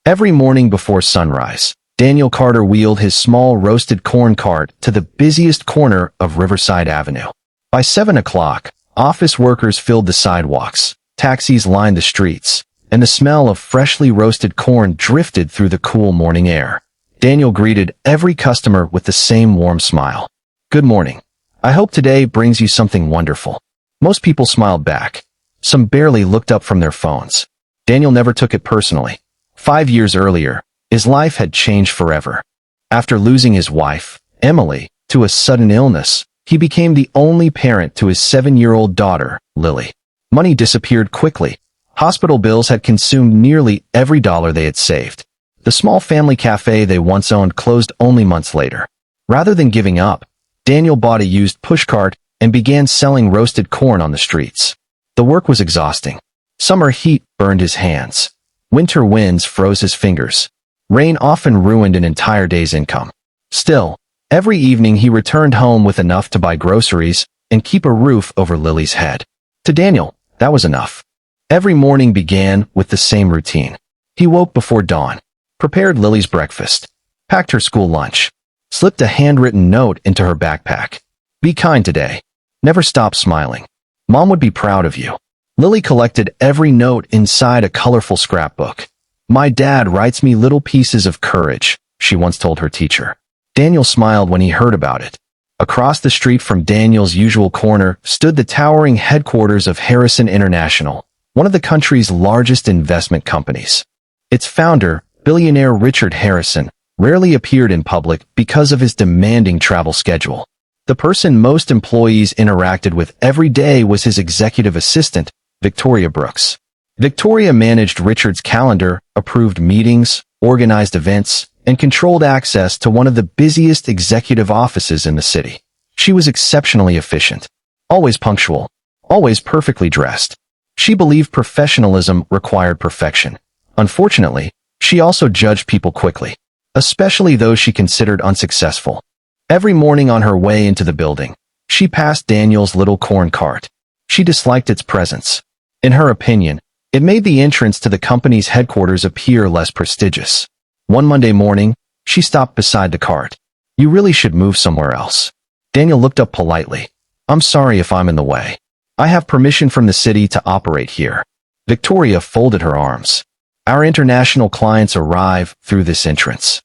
Every morning before sunrise, Daniel Carter wheeled his small roasted corn cart to the busiest corner of Riverside Avenue. By 7 o'clock, office workers filled the sidewalks, taxis lined the streets, and the smell of freshly roasted corn drifted through the cool morning air. Daniel greeted every customer with the same warm smile. "Good morning. I hope today brings you something wonderful." Most people smiled back. Some barely looked up from their phones. Daniel never took it personally. 5 years earlier, his life had changed forever. After losing his wife, Emily, to a sudden illness, he became the only parent to his 7-year-old daughter, Lily. Money disappeared quickly. Hospital bills had consumed nearly every dollar they had saved. The small family cafe they once owned closed only months later. Rather than giving up, Daniel bought a used pushcart and began selling roasted corn on the streets. The work was exhausting. Summer heat burned his hands. Winter winds froze his fingers. Rain often ruined an entire day's income. Still, every evening he returned home with enough to buy groceries and keep a roof over Lily's head. To Daniel, that was enough. Every morning began with the same routine. He woke before dawn, prepared Lily's breakfast, packed her school lunch, slipped a handwritten note into her backpack. "Be kind today. Never stop smiling. Mom would be proud of you." Lily collected every note inside a colorful scrapbook. "My dad writes me little pieces of courage," she once told her teacher. Daniel smiled when he heard about it. Across the street from Daniel's usual corner stood the towering headquarters of Harrison International, one of the country's largest investment companies. Its founder, billionaire Richard Harrison, rarely appeared in public because of his demanding travel schedule. The person most employees interacted with every day was his executive assistant, Victoria Brooks. Victoria managed Richard's calendar, approved meetings, organized events, and controlled access to one of the busiest executive offices in the city. She was exceptionally efficient, always punctual, always perfectly dressed. She believed professionalism required perfection. Unfortunately, she also judged people quickly, especially those she considered unsuccessful. Every morning on her way into the building, she passed Daniel's little corn cart. She disliked its presence. In her opinion, it made the entrance to the company's headquarters appear less prestigious. One Monday morning, she stopped beside the cart. "You really should move somewhere else." Daniel looked up politely. "I'm sorry if I'm in the way. I have permission from the city to operate here." Victoria folded her arms. "Our international clients arrive through this entrance.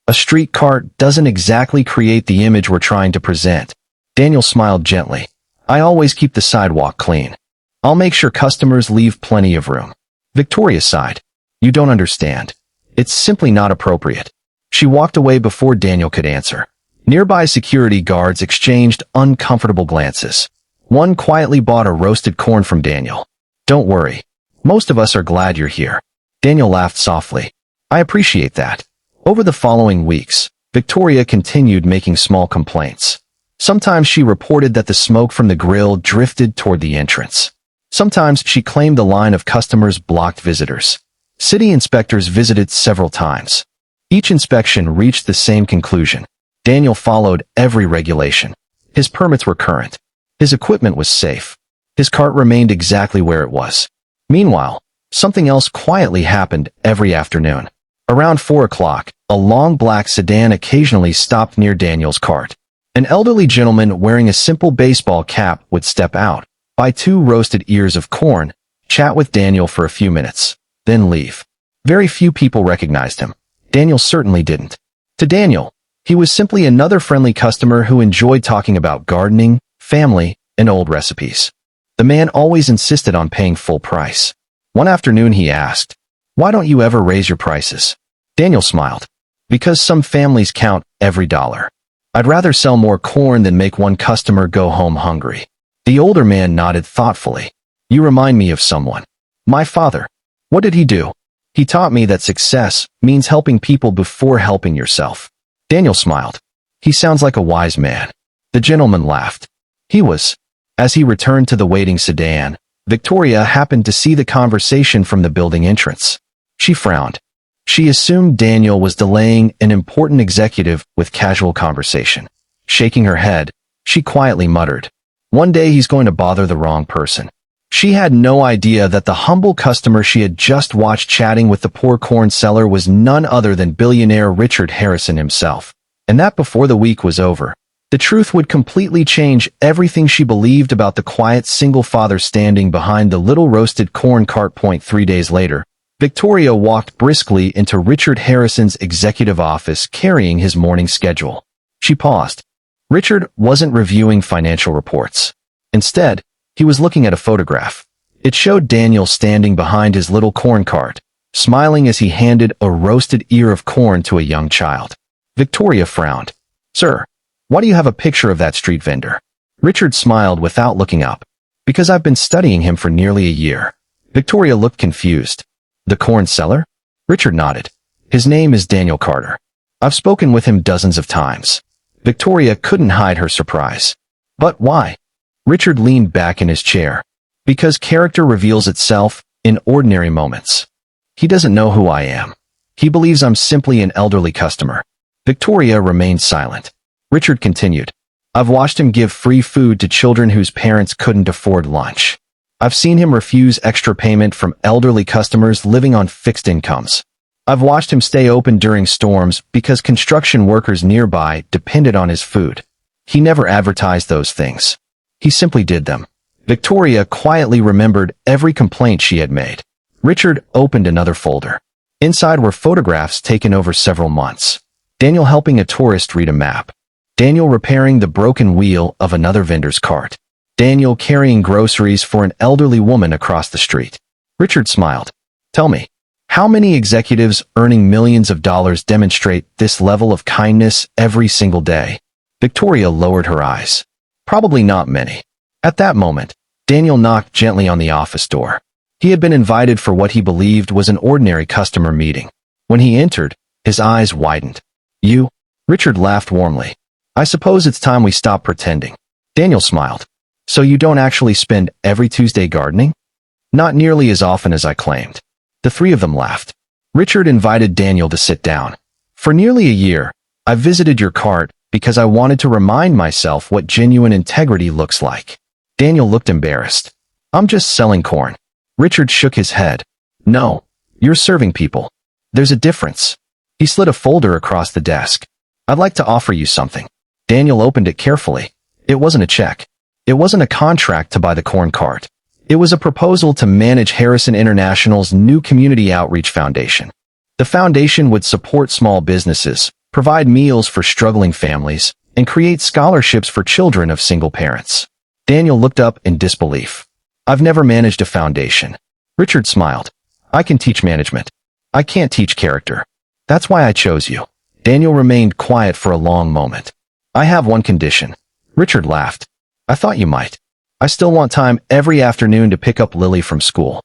A street cart doesn't exactly create the image we're trying to present." Daniel smiled gently. "I always keep the sidewalk clean. I'll make sure customers leave plenty of room." Victoria sighed. "You don't understand. It's simply not appropriate." She walked away before Daniel could answer. Nearby security guards exchanged uncomfortable glances. One quietly bought a roasted corn from Daniel. "Don't worry. Most of us are glad you're here." Daniel laughed softly. "I appreciate that." Over the following weeks, Victoria continued making small complaints. Sometimes she reported that the smoke from the grill drifted toward the entrance. Sometimes she claimed the line of customers blocked visitors. City inspectors visited several times. Each inspection reached the same conclusion. Daniel followed every regulation. His permits were current. His equipment was safe. His cart remained exactly where it was. Meanwhile, something else quietly happened every afternoon. Around 4 o'clock, a long black sedan occasionally stopped near Daniel's cart. An elderly gentleman wearing a simple baseball cap would step out, buy 2 roasted ears of corn, chat with Daniel for a few minutes, then leave. Very few people recognized him. Daniel certainly didn't. To Daniel, he was simply another friendly customer who enjoyed talking about gardening, family, and old recipes. The man always insisted on paying full price. One afternoon he asked, "Why don't you ever raise your prices?" Daniel smiled. "Because some families count every dollar. I'd rather sell more corn than make one customer go home hungry." The older man nodded thoughtfully. "You remind me of someone. My father. What did he do?" "He taught me that success means helping people before helping yourself." Daniel smiled. "He sounds like a wise man." The gentleman laughed. He was. As he returned to the waiting sedan, Victoria happened to see the conversation from the building entrance. She frowned. She assumed Daniel was delaying an important executive with casual conversation. Shaking her head, she quietly muttered, "One day he's going to bother the wrong person." She had no idea that the humble customer she had just watched chatting with the poor corn seller was none other than billionaire Richard Harrison himself, and that before the week was over, the truth would completely change everything she believed about the quiet single father standing behind the little roasted corn cart. 3 days later, Victoria walked briskly into Richard Harrison's executive office carrying his morning schedule. She paused. Richard wasn't reviewing financial reports. Instead, he was looking at a photograph. It showed Daniel standing behind his little corn cart, smiling as he handed a roasted ear of corn to a young child. Victoria frowned. "Sir, why do you have a picture of that street vendor?" Richard smiled without looking up. "Because I've been studying him for nearly a year." Victoria looked confused. "The corn seller?" Richard nodded. "His name is Daniel Carter. I've spoken with him dozens of times." Victoria couldn't hide her surprise. "But why?" Richard leaned back in his chair. "Because character reveals itself in ordinary moments. He doesn't know who I am. He believes I'm simply an elderly customer." Victoria remained silent. Richard continued. "I've watched him give free food to children whose parents couldn't afford lunch. I've seen him refuse extra payment from elderly customers living on fixed incomes. I've watched him stay open during storms because construction workers nearby depended on his food. He never advertised those things. He simply did them." Victoria quietly remembered every complaint she had made. Richard opened another folder. Inside were photographs taken over several months. Daniel helping a tourist read a map. Daniel repairing the broken wheel of another vendor's cart. Daniel carrying groceries for an elderly woman across the street. Richard smiled. "Tell me, how many executives earning millions of dollars demonstrate this level of kindness every single day?" Victoria lowered her eyes. "Probably not many." At that moment, Daniel knocked gently on the office door. He had been invited for what he believed was an ordinary customer meeting. When he entered, his eyes widened. "You?" Richard laughed warmly. "I suppose it's time we stop pretending." Daniel smiled. "So you don't actually spend every Tuesday gardening?" "Not nearly as often as I claimed." The three of them laughed. Richard invited Daniel to sit down. "For nearly a year, I visited your cart because I wanted to remind myself what genuine integrity looks like." Daniel looked embarrassed. "I'm just selling corn." Richard shook his head. "No, you're serving people. There's a difference." He slid a folder across the desk. "I'd like to offer you something." Daniel opened it carefully. It wasn't a check. It wasn't a contract to buy the corn cart. It was a proposal to manage Harrison International's new community outreach foundation. The foundation would support small businesses, provide meals for struggling families, and create scholarships for children of single parents. Daniel looked up in disbelief. "I've never managed a foundation." Richard smiled. "I can teach management. I can't teach character. That's why I chose you." Daniel remained quiet for a long moment. "I have one condition." Richard laughed. "I thought you might. I still want time every afternoon to pick up Lily from school."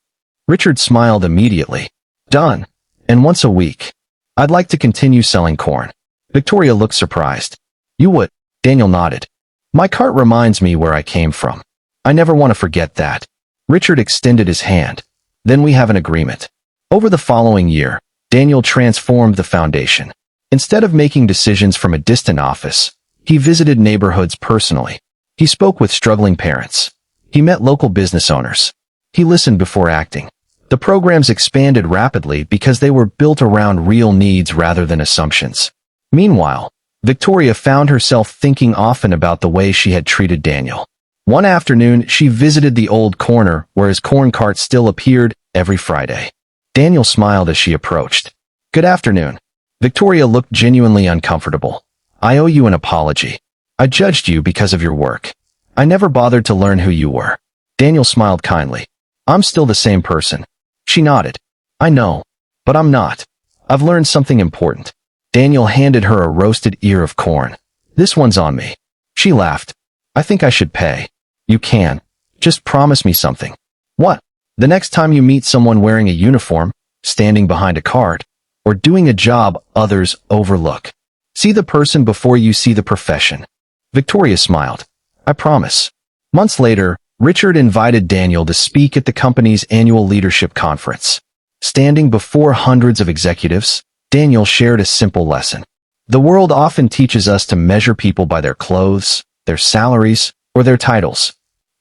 Richard smiled immediately. "Done. And once a week. I'd like to continue selling corn." Victoria looked surprised. "You would?" Daniel nodded. "My cart reminds me where I came from. I never want to forget that." Richard extended his hand. "Then we have an agreement." Over the following year, Daniel transformed the foundation. Instead of making decisions from a distant office, he visited neighborhoods personally. He spoke with struggling parents. He met local business owners. He listened before acting. The programs expanded rapidly because they were built around real needs rather than assumptions. Meanwhile, Victoria found herself thinking often about the way she had treated Daniel. One afternoon, she visited the old corner where his corn cart still appeared every Friday. Daniel smiled as she approached. "Good afternoon." Victoria looked genuinely uncomfortable. "I owe you an apology. I judged you because of your work. I never bothered to learn who you were." Daniel smiled kindly. "I'm still the same person." She nodded. "I know, but I'm not. I've learned something important." Daniel handed her a roasted ear of corn. "This one's on me." She laughed. "I think I should pay." "You can. Just promise me something." "What?" "The next time you meet someone wearing a uniform, standing behind a cart, or doing a job others overlook, see the person before you see the profession." Victoria smiled. "I promise." Months later, Richard invited Daniel to speak at the company's annual leadership conference. Standing before hundreds of executives, Daniel shared a simple lesson. The world often teaches us to measure people by their clothes, their salaries, or their titles.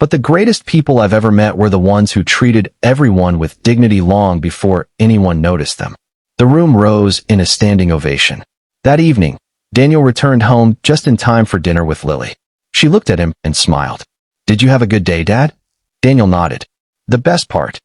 But the greatest people I've ever met were the ones who treated everyone with dignity long before anyone noticed them. The room rose in a standing ovation. That evening, Daniel returned home just in time for dinner with Lily. She looked at him and smiled. "Did you have a good day, Dad?" Daniel nodded. "The best part.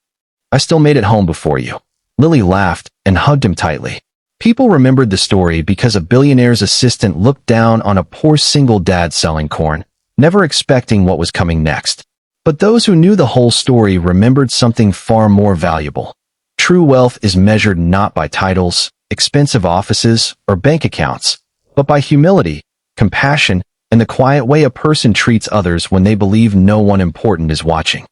I still made it home before you." Lily laughed and hugged him tightly. People remembered the story because a billionaire's assistant looked down on a poor single dad selling corn, never expecting what was coming next. But those who knew the whole story remembered something far more valuable. True wealth is measured not by titles, expensive offices, or bank accounts, but by humility, compassion, and the quiet way a person treats others when they believe no one important is watching.